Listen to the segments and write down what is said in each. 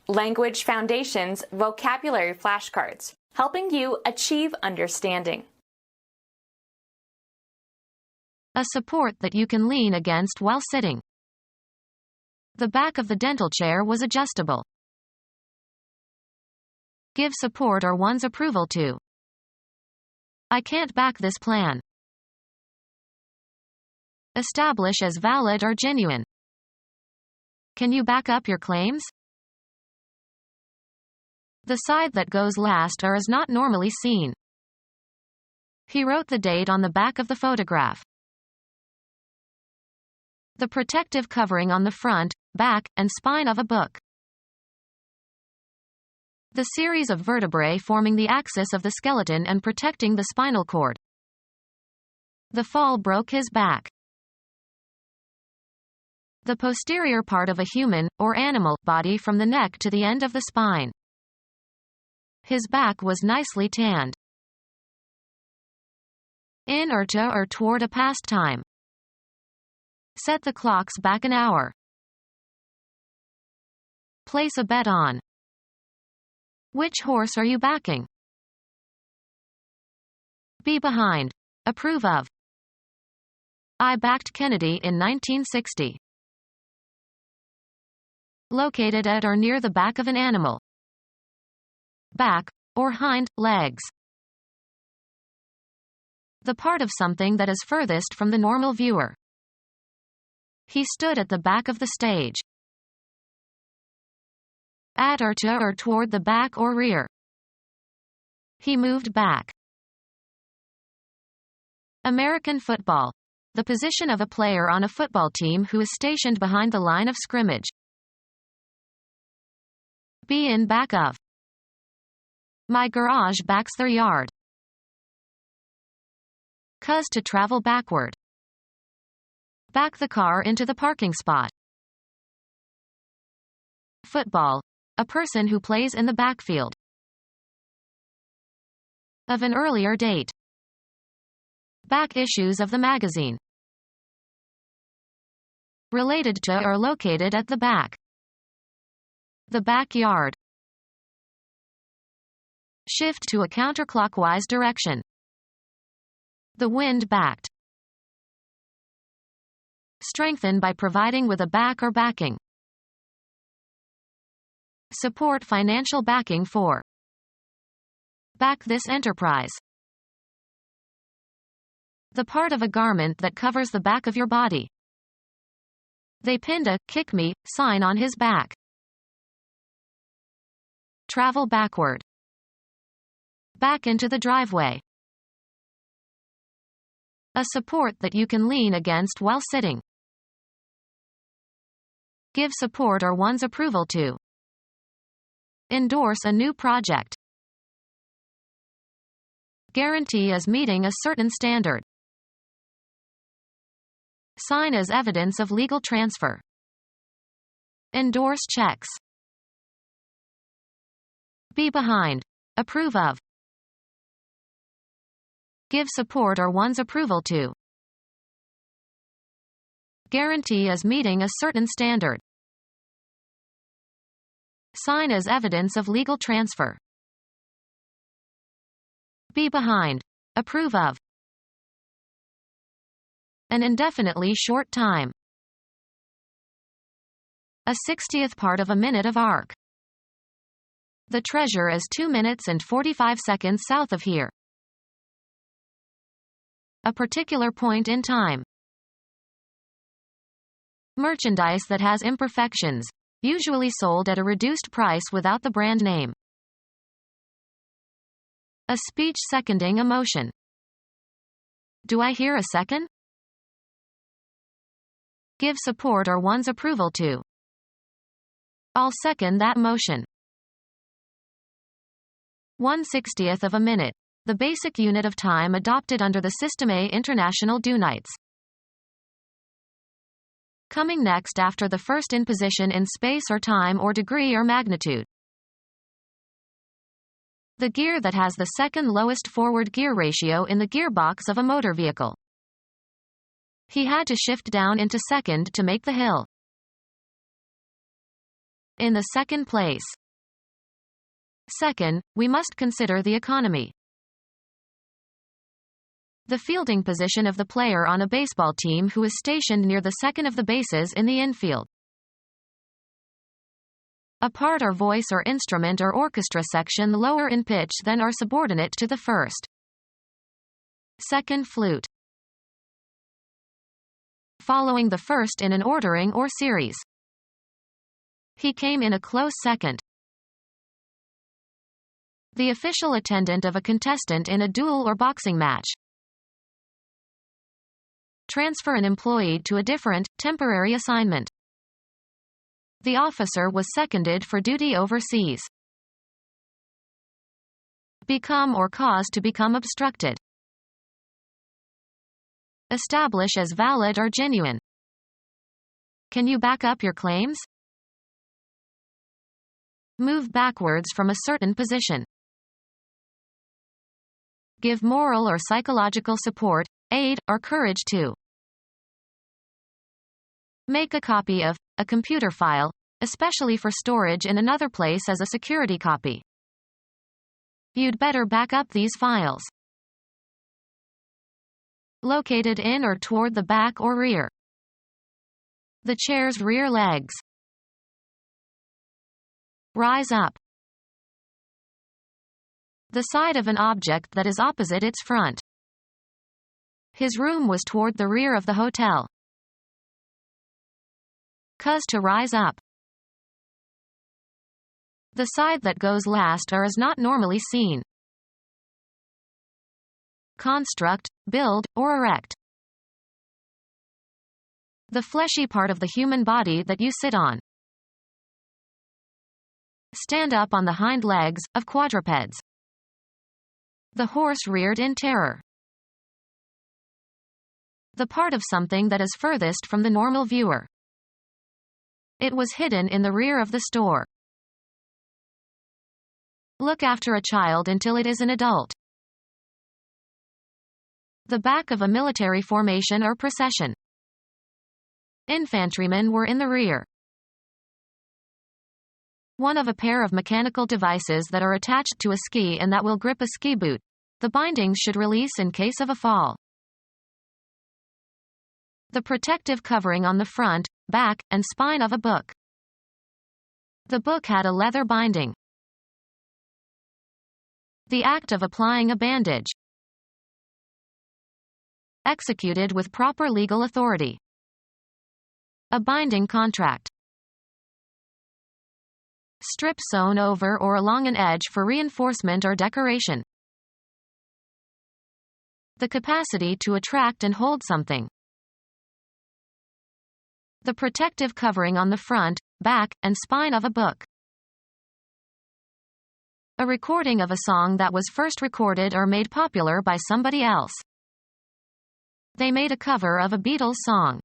Language Foundations Vocabulary Flashcards, helping you achieve understanding. A support that you can lean against while sitting. The back of the dental chair was adjustable. Give support or one's approval to. I can't back this plan. Establish as valid or genuine. Can you back up your claims? The side that goes last or is not normally seen. He wrote the date on the back of the photograph. The protective covering on the front, back, and spine of a book. The series of vertebrae forming the axis of the skeleton and protecting the spinal cord. The fall broke his back. The posterior part of a human, or animal, body from the neck to the end of the spine. His back was nicely tanned. In or to or toward a pastime. Set the clocks back an hour. Place a bet on. Which horse are you backing? Be behind. Approve of. I backed Kennedy in 1960. Located at or near the back of an animal. Back, or hind, legs. The part of something that is furthest from the normal viewer. He stood at the back of the stage. At or to or toward the back or rear. He moved back. American football. The position of a player on a football team who is stationed behind the line of scrimmage. Be in back of. My garage backs their yard. Cause to travel backward. Back the car into the parking spot. Football. A person who plays in the backfield. Of an earlier date. Back issues of the magazine. Related to or located at the back. The backyard. Shift to a counterclockwise direction. The wind backed. Strengthen by providing with a back or backing. Support financial backing for. Back this enterprise. The part of a garment that covers the back of your body. They pinned a "kick me" sign on his back. Travel backward. Back into the driveway. A support that you can lean against while sitting. Give support or one's approval to. Endorse a new project. Guarantee as meeting a certain standard. Sign as evidence of legal transfer. Endorse checks. Be behind. Approve of. Give support or one's approval to. Guarantee as meeting a certain standard. Sign as evidence of legal transfer. Be behind. Approve of. An indefinitely short time. A 60th part of a minute of arc. The treasure is 2 minutes and 45 seconds south of here. A particular point in time. Merchandise that has imperfections, usually sold at a reduced price without the brand name. A speech seconding a motion. Do I hear a second? Give support or one's approval to. I'll second that motion. 1/60th of a minute. The basic unit of time adopted under the System A International Unites. Coming next after the first in position in space or time or degree or magnitude. The gear that has the second lowest forward gear ratio in the gearbox of a motor vehicle. He had to shift down into second to make the hill. in the second place. Second, we must consider the economy. The fielding position of the player on a baseball team who is stationed near the second of the bases in the infield. A part or voice or instrument or orchestra section lower in pitch than or subordinate to the first. Second flute. Following the first in an ordering or series. He came in a close second. The official attendant of a contestant in a duel or boxing match. Transfer an employee to a different, temporary assignment. The officer was seconded for duty overseas. Become or cause to become obstructed. Establish as valid or genuine. Can you back up your claims? Move backwards from a certain position. Give moral or psychological support, aid, or courage to. Make a copy of a computer file, especially for storage in another place as a security copy. You'd better back up these files. Located in or toward the back or rear. The chair's rear legs. Rise up. The side of an object that is opposite its front. His room was toward the rear of the hotel. Cause to rise up. The side that goes last or is not normally seen. Construct, build, or erect. The fleshy part of the human body that you sit on. Stand up on the hind legs of quadrupeds. The horse reared in terror. The part of something that is furthest from the normal viewer. It was hidden in the rear of the store. Look after a child until it is an adult. The back of a military formation or procession. Infantrymen were in the rear. One of a pair of mechanical devices that are attached to a ski and that will grip a ski boot. The bindings should release in case of a fall. The protective covering on the front, back, and spine of a book. The book had a leather binding. The act of applying a bandage. Executed with proper legal authority. A binding contract. Strip sewn over or along an edge for reinforcement or decoration. The capacity to attract and hold something. The protective covering on the front, back, and spine of a book. A recording of a song that was first recorded or made popular by somebody else. They made a cover of a Beatles song.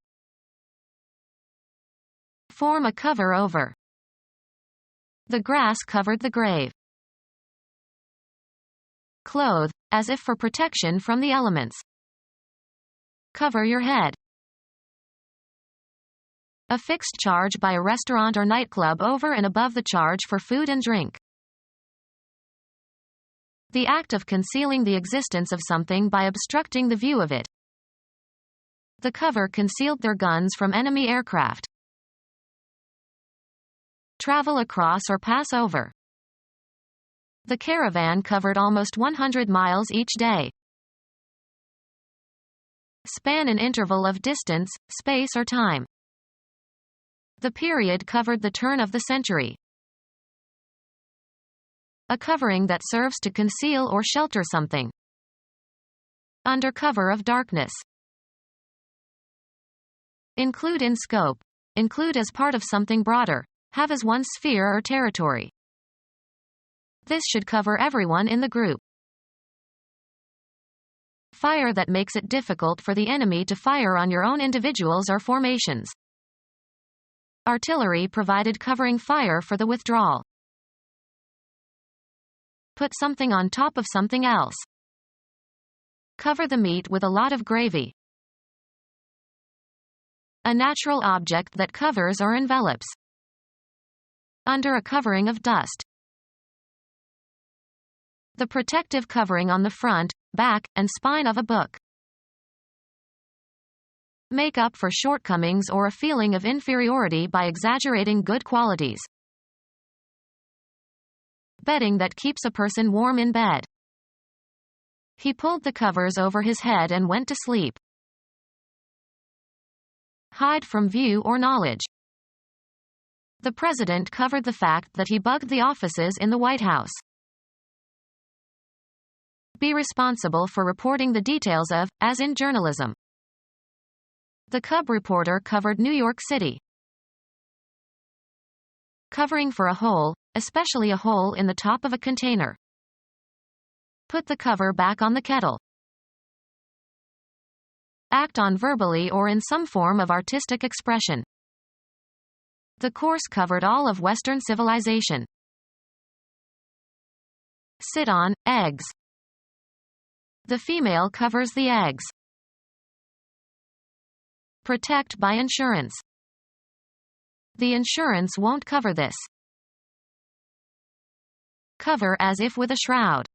Form a cover over. The grass covered the grave. Clothe, as if for protection from the elements. Cover your head. A fixed charge by a restaurant or nightclub over and above the charge for food and drink. The act of concealing the existence of something by obstructing the view of it. The cover concealed their guns from enemy aircraft. Travel across or pass over. The caravan covered almost 100 miles each day. Span an interval of distance, space or time. The period covered the turn of the century. A covering that serves to conceal or shelter something. Under cover of darkness. Include in scope. Include as part of something broader. Have as one sphere or territory. This should cover everyone in the group. Fire that makes it difficult for the enemy to fire on your own individuals or formations. Artillery provided covering fire for the withdrawal. Put something on top of something else. Cover the meat with a lot of gravy. A natural object that covers or envelops. under a covering of dust. The protective covering on the front, back, and spine of a book. Make up for shortcomings or a feeling of inferiority by exaggerating good qualities. Bedding that keeps a person warm in bed. He pulled the covers over his head and went to sleep. Hide from view or knowledge. The president covered the fact that he bugged the offices in the White House. Be responsible for reporting the details of, as in journalism. The cub reporter covered New York City. Covering for a hole, especially a hole in the top of a container. Put the cover back on the kettle. Act on verbally or in some form of artistic expression. The course covered all of Western civilization. Sit on, eggs. The female covers the eggs. Protect by insurance. The insurance won't cover this. Cover as if with a shroud.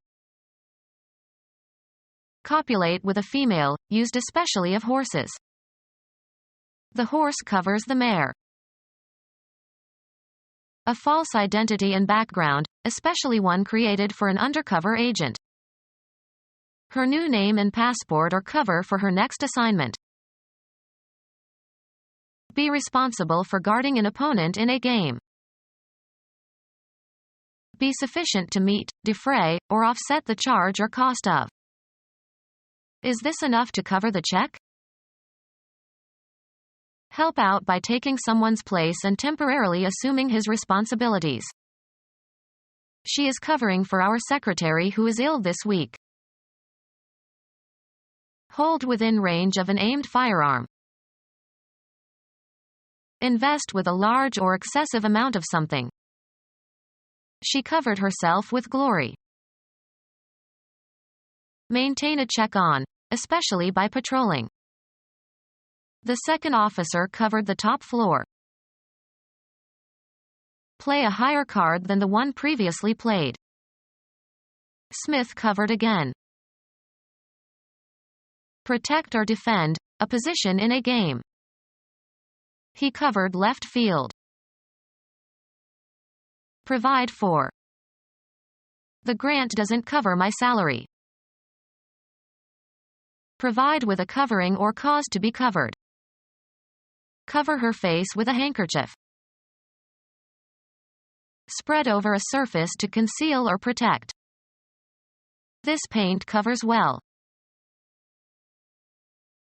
Copulate with a female, used especially of horses. The horse covers the mare. A false identity and background, especially one created for an undercover agent. Her new name and passport or cover for her next assignment. Be responsible for guarding an opponent in a game. Be sufficient to meet, defray, or offset the charge or cost of. Is this enough to cover the check? Help out by taking someone's place and temporarily assuming his responsibilities. She is covering for our secretary who is ill this week. Hold within range of an aimed firearm. Invest with a large or excessive amount of something. She covered herself with glory. Maintain a check on, especially by patrolling. The second officer covered the top floor. Play a higher card than the one previously played. Smith covered again. Protect or defend, a position in a game. He covered left field. Provide for. The grant doesn't cover my salary. Provide with a covering or cause to be covered. Cover her face with a handkerchief. Spread over a surface to conceal or protect. This paint covers well.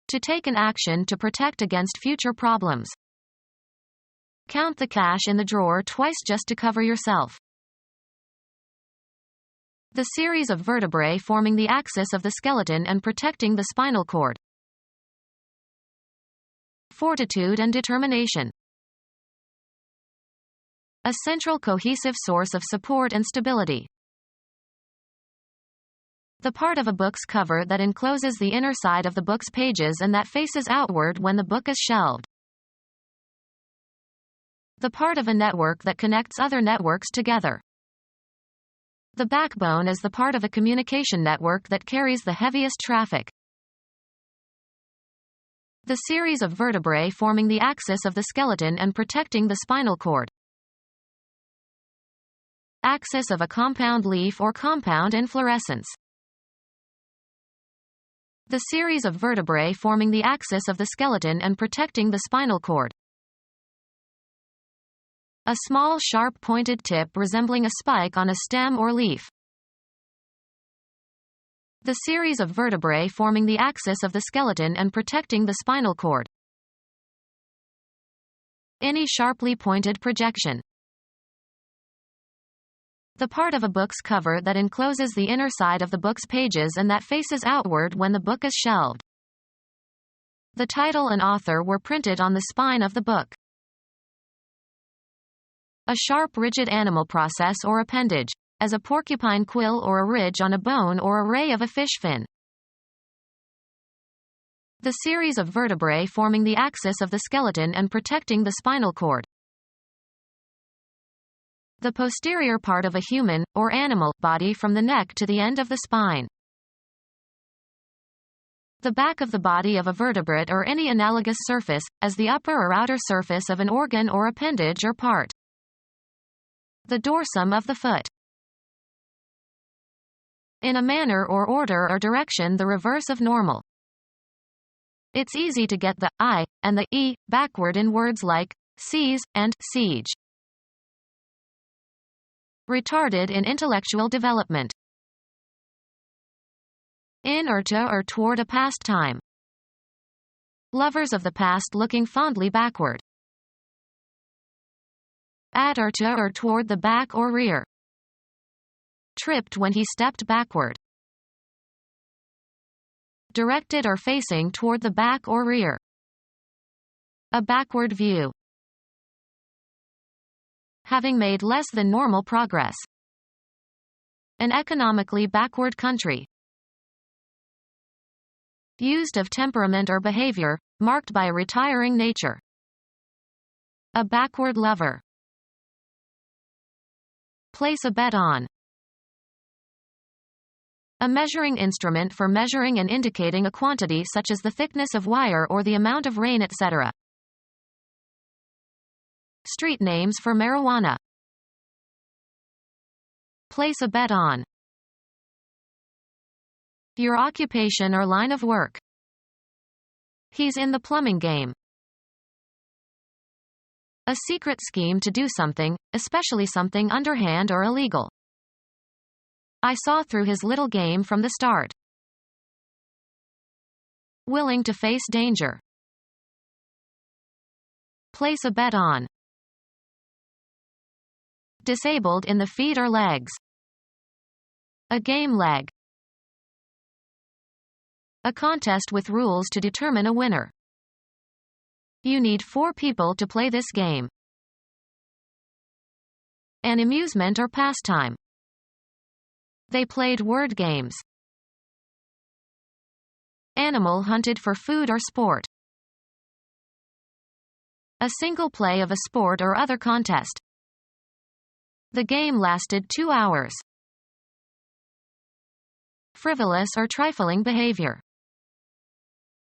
To take an action to protect against future problems. Count the cash in the drawer twice just to cover yourself. The series of vertebrae forming the axis of the skeleton and protecting the spinal cord. Fortitude and determination. A central cohesive source of support and stability. The part of a book's cover that encloses the inner side of the book's pages and that faces outward when the book is shelved. The part of a network that connects other networks together. The backbone is the part of a communication network that carries the heaviest traffic. The series of vertebrae forming the axis of the skeleton and protecting the spinal cord. Axis of a compound leaf or compound inflorescence. The series of vertebrae forming the axis of the skeleton and protecting the spinal cord. A small sharp pointed tip resembling a spike on a stem or leaf. The series of vertebrae forming the axis of the skeleton and protecting the spinal cord. Any sharply pointed projection. The part of a book's cover that encloses the inner side of the book's pages and that faces outward when the book is shelved. The title and author were printed on the spine of the book. A sharp rigid animal process or appendage, as a porcupine quill or a ridge on a bone or a ray of a fish fin. The series of vertebrae forming the axis of the skeleton and protecting the spinal cord. The posterior part of a human, or animal, body from the neck to the end of the spine. The back of the body of a vertebrate or any analogous surface, as the upper or outer surface of an organ or appendage or part. The dorsum of the foot. In a manner or order or direction the reverse of normal. It's easy to get the I and the E backward in words like seize and siege. Retarded in intellectual development. In or to or toward a past time. Lovers of the past looking fondly backward. At or to or toward the back or rear. Tripped when he stepped backward. Directed or facing toward the back or rear. A backward view. Having made less than normal progress. An economically backward country. Used of temperament or behavior, marked by a retiring nature. A backward lover. Place a bet on. A measuring instrument for measuring and indicating a quantity such as the thickness of wire or the amount of rain, etc. Street names for marijuana. Place a bet on. Your occupation or line of work. He's in the plumbing game. A secret scheme to do something, especially something underhand or illegal. I saw through his little game from the start. Willing to face danger. Place a bet on. Disabled in the feet or legs. A game leg. A contest with rules to determine a winner. You need 4 people to play this game. An amusement or pastime. They played word games. Animal hunted for food or sport. A single play of a sport or other contest. The game lasted 2 hours. Frivolous or trifling behavior.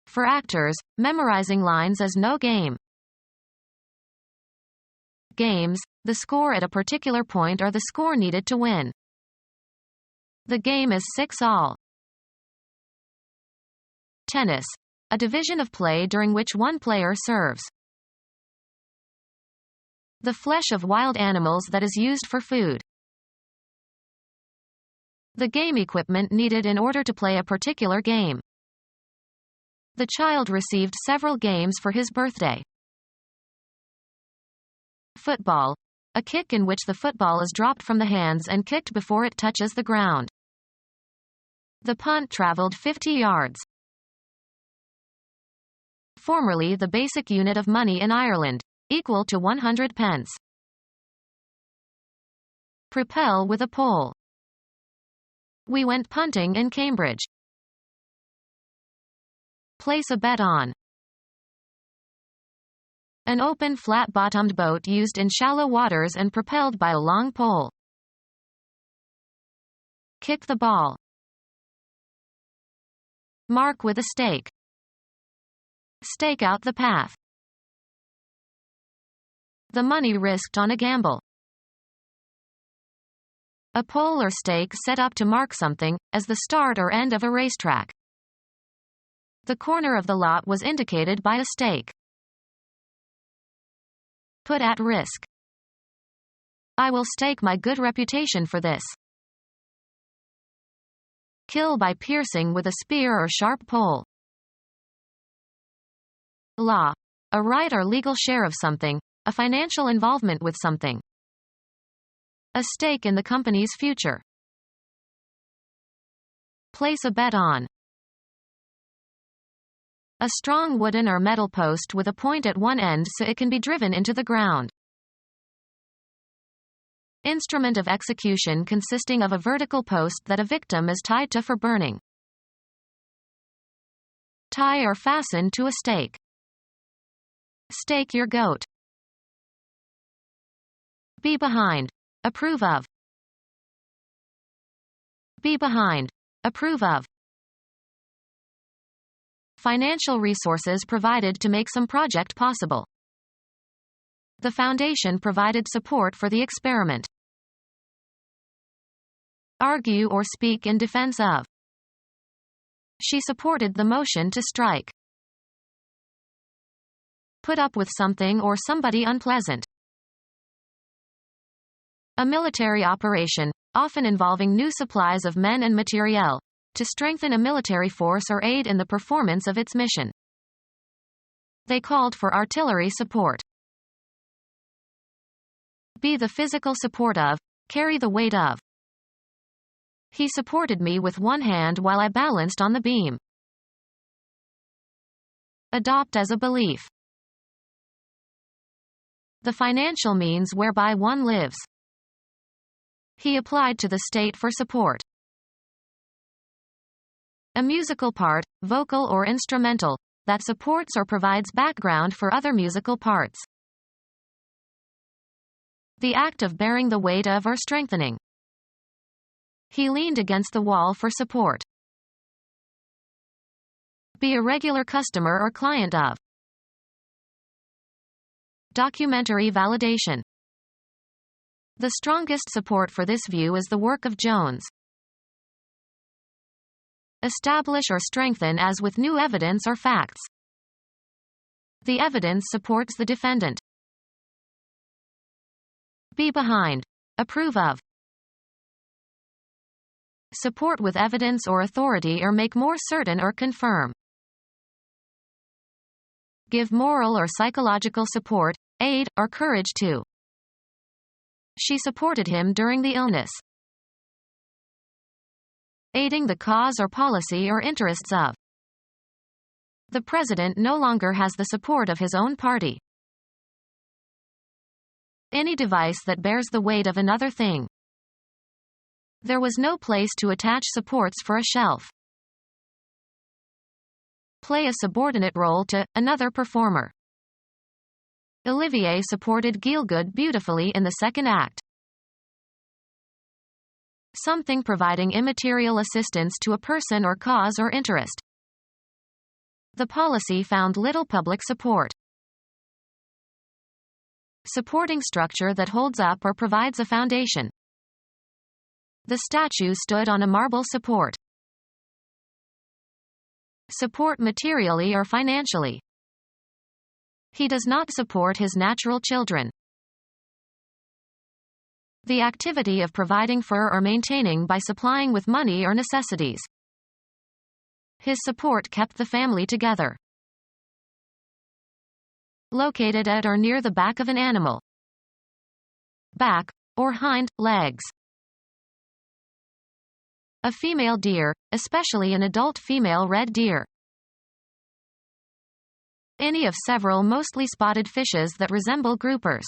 For actors, memorizing lines is no game. Games, the score at a particular point or the score needed to win. The game is 6-all. Tennis, a division of play during which one player serves. The flesh of wild animals that is used for food. The game equipment needed in order to play a particular game. The child received several games for his birthday. Football, a kick in which the football is dropped from the hands and kicked before it touches the ground. The punt traveled 50 yards. Formerly the basic unit of money in Ireland, equal to 100 pence. Propel with a pole. We went punting in Cambridge. Place a bet on. An open flat-bottomed boat used in shallow waters and propelled by a long pole. Kick the ball. Mark with a stake. Stake out the path. The money risked on a gamble. A pole or stake set up to mark something, as the start or end of a racetrack. The corner of the lot was indicated by a stake. Put at risk. I will stake my good reputation for this. Kill by piercing with a spear or sharp pole. Law. A right or legal share of something, a financial involvement with something. A stake in the company's future. Place a bet on. A strong wooden or metal post with a point at one end so it can be driven into the ground. Instrument of execution consisting of a vertical post that a victim is tied to for burning. Tie or fasten to a stake. Stake your goat. Be behind. approve of. Be behind, approve of. Financial resources provided to make some project possible. The foundation provided support for the experiment. Argue or speak in defense of. She supported the motion to strike. Put up with something or somebody unpleasant. A military operation, often involving new supplies of men and materiel, to strengthen a military force or aid in the performance of its mission. They called for artillery support. Be the physical support of, carry the weight of. He supported me with one hand while I balanced on the beam. Adopt as a belief. The financial means whereby one lives. He applied to the state for support. A musical part, vocal or instrumental, that supports or provides background for other musical parts. The act of bearing the weight of or strengthening. He leaned against the wall for support. Be a regular customer or client of. Documentary validation. The strongest support for this view is the work of Jones. Establish or strengthen as with new evidence or facts. The evidence supports the defendant. Be behind, approve of. Support with evidence or authority or make more certain or confirm. Give moral or psychological support, aid, or courage to. She supported him during the illness. Aiding the cause or policy or interests of. The president no longer has the support of his own party. Any device that bears the weight of another thing. There was no place to attach supports for a shelf. Play a subordinate role to another performer. Olivier supported Gielgud beautifully in the second act. Something providing immaterial assistance to a person or cause or interest. The policy found little public support. Supporting structure that holds up or provides a foundation. The statue stood on a marble support. Support materially or financially. He does not support his natural children. The activity of providing for or maintaining by supplying with money or necessities. His support kept the family together. Located at or near the back of an animal. Back, or hind, legs. A female deer, especially an adult female red deer. Any of several mostly spotted fishes that resemble groupers.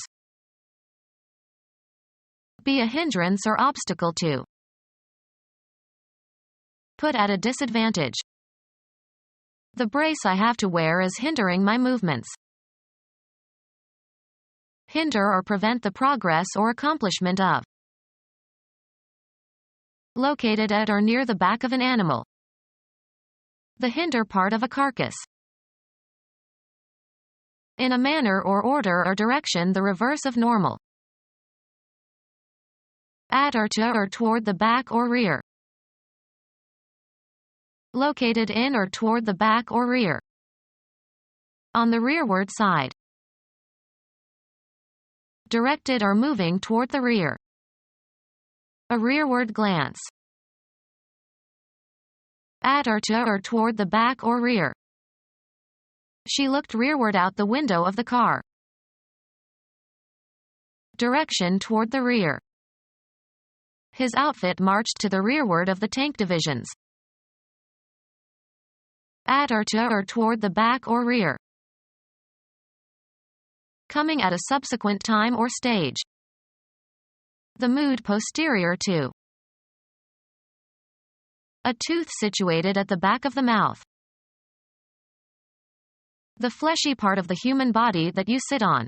Be a hindrance or obstacle to. Put at a disadvantage. The brace I have to wear is hindering my movements. Hinder or prevent the progress or accomplishment of. Located at or near the back of an animal. The hinder part of a carcass. In a manner or order or direction the reverse of normal. At or to or toward the back or rear. Located in or toward the back or rear. On the rearward side. Directed or moving toward the rear. A rearward glance. At or to or toward the back or rear. She looked rearward out the window of the car. Direction toward the rear. His outfit marched to the rearward of the tank divisions. At or to or toward the back or rear. Coming at a subsequent time or stage. The mood posterior to. A tooth situated at the back of the mouth. The fleshy part of the human body that you sit on.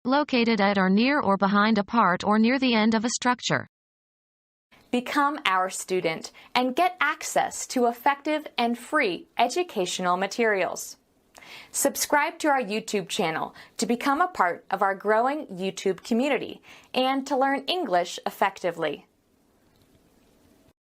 located at or near or behind a part or near the end of a structure. Become our student and get access to effective and free educational materials. Subscribe to our YouTube channel to become a part of our growing YouTube community and to learn English effectively.